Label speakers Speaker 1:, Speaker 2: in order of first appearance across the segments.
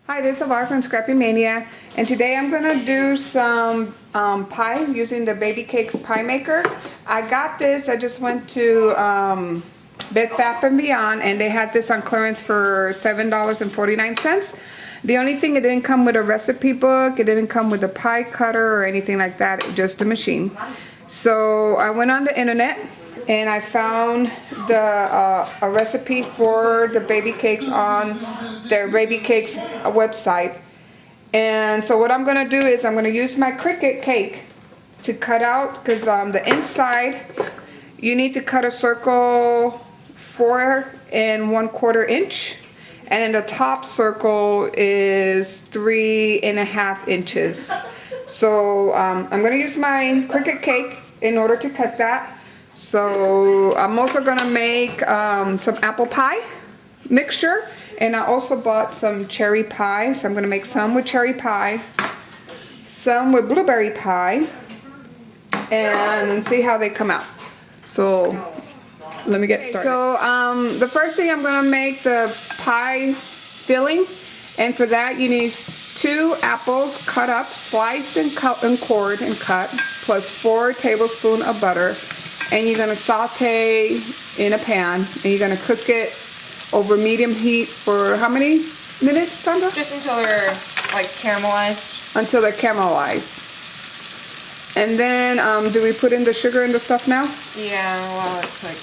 Speaker 1: Hi, this is Laura from Scrappy Mania, and today I'm going to do some pie using the Baby Cakes pie maker. I got this, I just went to Bed Bath & Beyond, and they had this on clearance for $7.49. The only thing, it didn't come with a recipe book, it didn't come with a pie cutter or anything like that, just a machine. So I went on the internet and I found a recipe for the baby cakes on their Baby Cakes website. And so what I'm going to do is I'm going to use my Cricut cake to cut out, because the inside you need to cut a circle 4 1/4 inch, and then the top circle is 3.5 inches. So I'm going to use my Cricut cake in order to cut that. So I'm also gonna make some apple pie mixture, and I also bought some cherry pie. So I'm gonna make some with cherry pie, some with blueberry pie, and see how they come out. So let me get started. So the first thing, I'm gonna make the pie filling, and for that you need 2 apples cut up, sliced and cored and cut, plus 4 tablespoons of butter. And you're gonna saute in a pan, and you're gonna cook it over medium heat for how many minutes, Sandra?
Speaker 2: Just until they're like caramelized.
Speaker 1: Until they're caramelized. And then, do we put in the sugar and the stuff now?
Speaker 2: Yeah, well, it's like...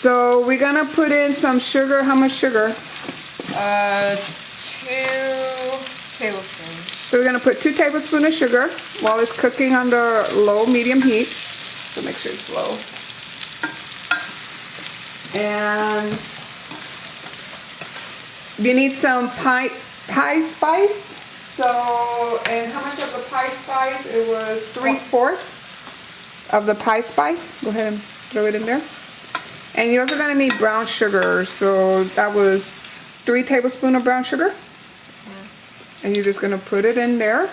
Speaker 1: So we're gonna put in some sugar. How much sugar?
Speaker 2: 2 tablespoons.
Speaker 1: So we're gonna put 2 tablespoons of sugar while it's cooking under low, medium heat. So make sure it's low. And you need some pie spice. So, and how much of the pie spice? It was 3/4 of the pie spice. Go ahead and throw it in there. And you're also gonna need brown sugar. So that was 3 tablespoons of brown sugar. And you're just gonna put it in there,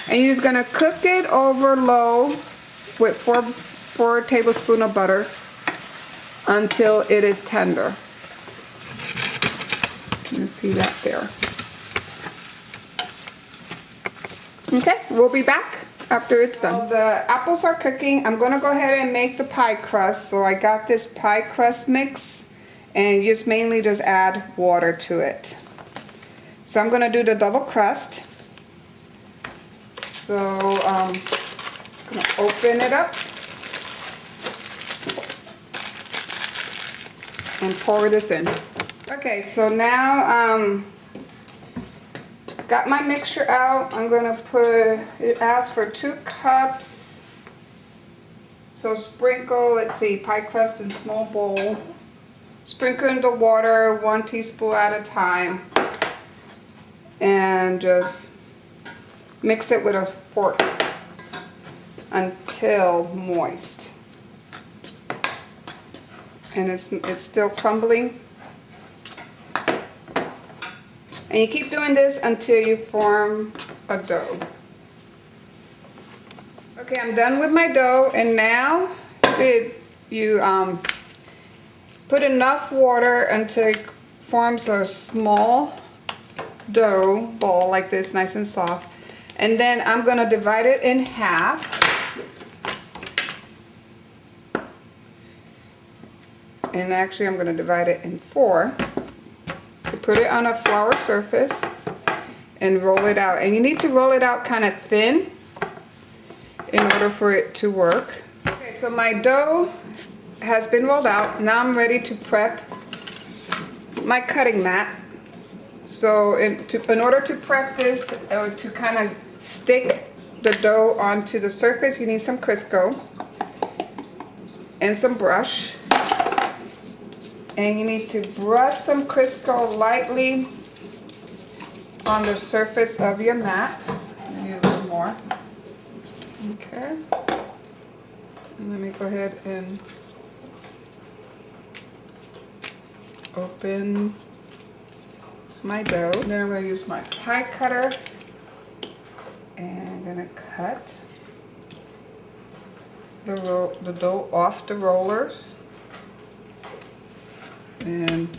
Speaker 1: and you're just gonna cook it over low with 4 tablespoons of butter until it is tender. You see that there. Okay, we'll be back after it's done. While the apples are cooking, I'm gonna go ahead and make the pie crust. So I got this pie crust mix, and you just mainly just add water to it. So I'm gonna do the double crust. So I'm gonna open it up and pour this in. Okay, so now got my mixture out. I'm gonna put, it asks for 2 cups. So sprinkle, let's see, pie crust in small bowl. Sprinkle in the water 1 teaspoon at a time. And just mix it with a fork until moist. And it's still crumbling. And you keep doing this until you form a dough. Okay, I'm done with my dough, and now you put enough water until it forms a small dough ball like this, nice and soft. And then I'm gonna divide it in half. And actually I'm gonna divide it in 4. So put it on a flour surface and roll it out. And you need to roll it out kind of thin in order for it to work. Okay, so my dough has been rolled out. Now I'm ready to prep my cutting mat. So in order to prep this, to kind of stick the dough onto the surface, you need some Crisco and some brush. And you need to brush some Crisco lightly on the surface of your mat. I need a little more. Okay. And let me go ahead and open my dough. Then I'm going to use my pie cutter, and I'm going to cut the dough off the rollers. And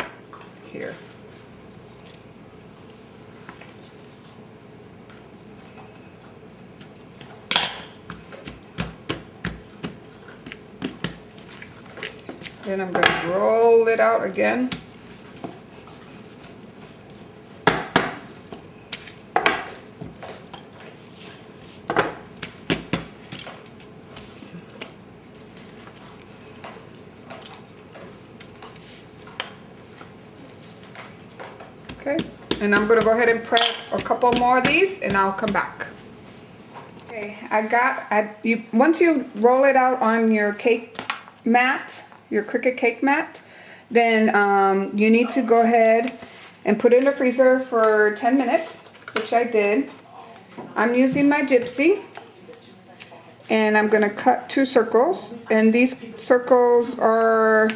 Speaker 1: here. Then I'm gonna roll it out again. Okay, and I'm gonna go ahead and prep a couple more of these and I'll come back. Okay, once you roll it out on your cake mat, your Cricut cake mat, then you need to go ahead and put it in the freezer for 10 minutes, which I did. I'm using my gypsy and I'm gonna cut 2 circles, and these circles are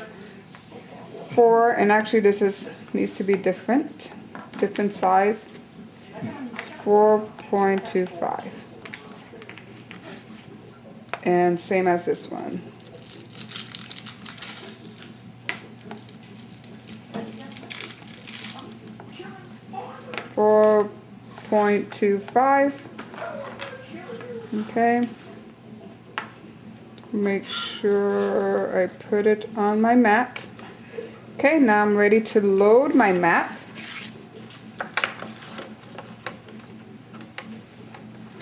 Speaker 1: 4, and actually this needs to be different size. It's 4.25. And same as this one. .25. Okay. Make sure I put it on my mat. Okay, now I'm ready to load my mat.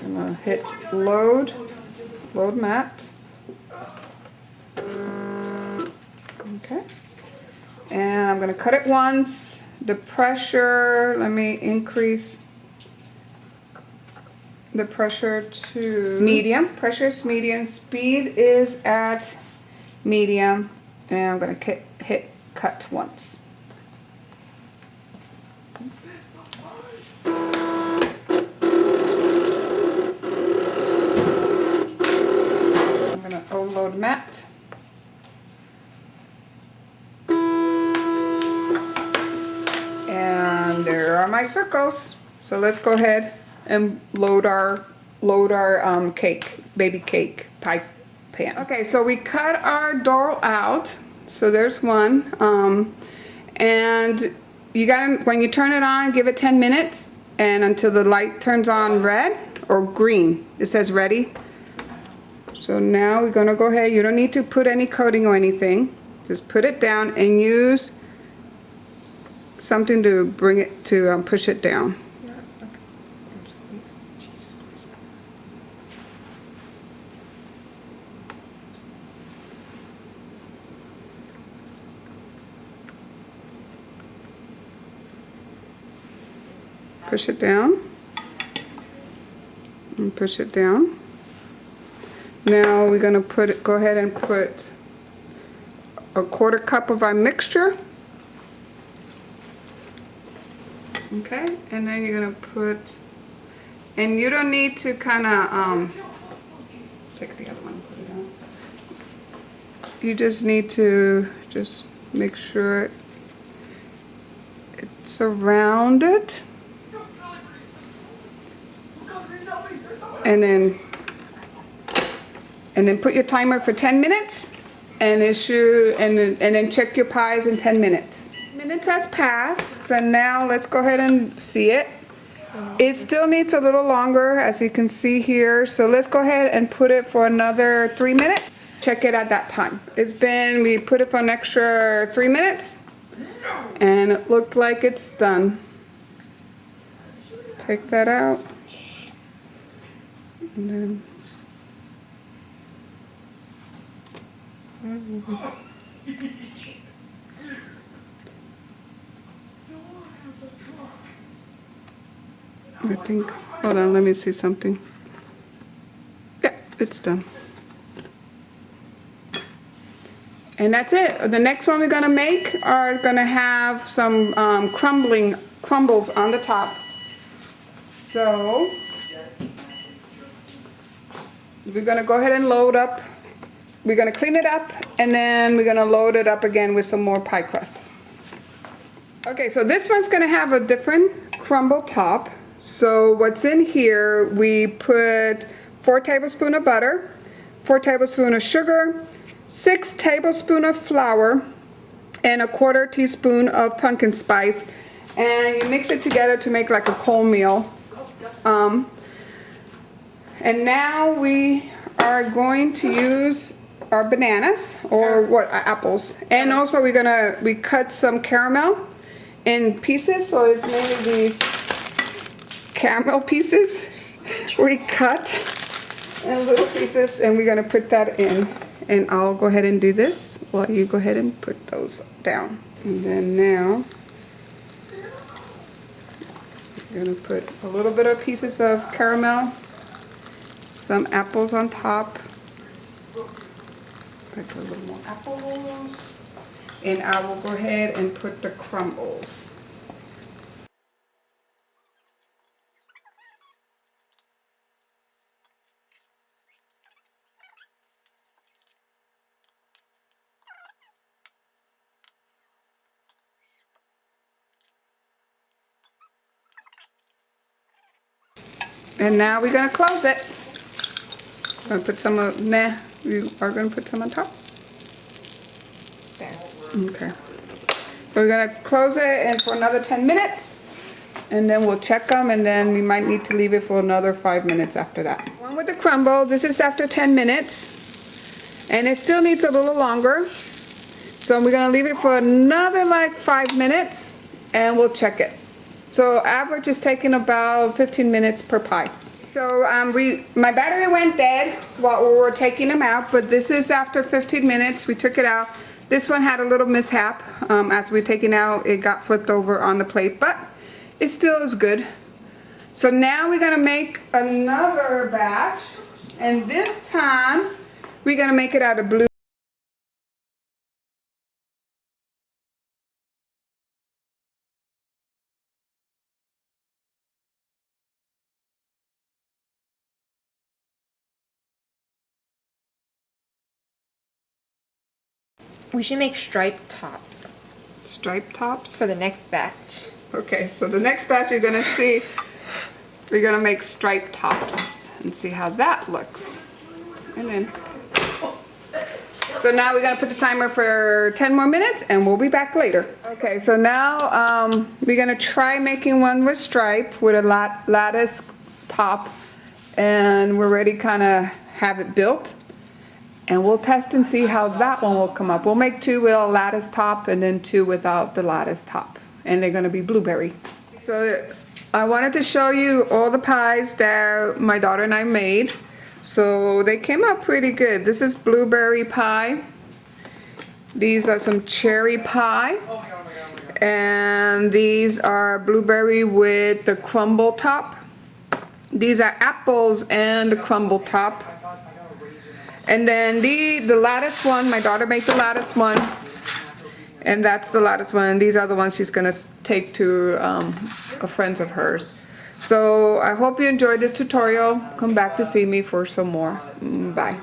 Speaker 1: Gonna hit load mat. Okay. And I'm gonna cut it once. The pressure, let me increase the pressure to medium. Pressure is medium. Speed is at medium. And I'm gonna hit cut once. I'm gonna load mat. And there are my circles. So let's go ahead and load our baby cake pie pan. Okay, so we cut our dough out. So there's one. And you gotta, when you turn it on, give it 10 minutes and until the light turns on red or green. It says ready. So now we're gonna go ahead. You don't need to put any coating or anything. Just put it down and use something to bring it to push it down. Push it down and push it down. Now we're going to go ahead and put a 1/4 cup of our mixture. Okay, and then you're going to put, and you don't need to kind of take the other one and put it down. You just need to just make sure it's around it. And then put your timer for 10 minutes and then check your pies in 10 minutes. Minutes has passed, so now let's go ahead and see it. It still needs a little longer, as you can see here, so let's go ahead and put it for another 3 minutes. Check it at that time. We put it for an extra 3 minutes and it looked like it's done. Take that out. And then I think, hold on, let me see something. Yeah, it's done. And that's it. The next one we're gonna make are gonna have some crumbles on the top. So we're gonna go ahead and load up. We're gonna clean it up and then we're gonna load it up again with some more pie crust. Okay, so this one's gonna have a different crumble top. So what's in here, we put 4 tablespoons of butter, 4 tablespoons of sugar, 6 tablespoons of flour, and 1/4 teaspoon of pumpkin spice. And you mix it together to make like a cornmeal. And now we are going to use our bananas or what apples, and also we cut some caramel in pieces. So it's mainly these caramel pieces we cut in little pieces, and we're gonna put that in. And I'll go ahead and do this while you go ahead and put those down. And then now I'm gonna put a little bit of pieces of caramel, some apples on top. Put a little more apples. And I will go ahead and put the crumbles. And now we're gonna close it. I'm gonna put some of, you are gonna put some on top?
Speaker 2: There.
Speaker 1: Okay. We're gonna close it and for another 10 minutes, and then we'll check them, and then we might need to leave it for another 5 minutes after that. One with the crumble, this is after 10 minutes, and it still needs a little longer. So we're gonna leave it for another like 5 minutes, and we'll check it. So average is taking about 15 minutes per pie. So my battery went dead while we were taking them out, but this is after 15 minutes. We took it out. This one had a little mishap. As we were taking out, it got flipped over on the plate, but it still is good. So now we're gonna make another batch, and this time we're gonna make it out of blue.
Speaker 2: We should make striped tops
Speaker 1: Striped tops.
Speaker 2: for the next batch.
Speaker 1: Okay, so the next batch you're gonna see, we're gonna make striped tops and see how that looks. And then, so now we're gonna put the timer for 10 more minutes and we'll be back later. Okay, so now we're gonna try making one with stripe with a lattice top, and we're ready kinda have it built. And we'll test and see how that one will come up. We'll make 2 with a lattice top and then 2 without the lattice top. And they're gonna be blueberry. So I wanted to show you all the pies that my daughter and I made. So they came out pretty good. This is blueberry pie. These are some cherry pie. And these are blueberry with the crumble top. These are apples and the crumble top. And then the lattice one, my daughter made the lattice one. And that's the lattice one. And these are the ones she's gonna take to a friend of hers. So I hope you enjoyed this tutorial. Come back to see me for some more. Bye.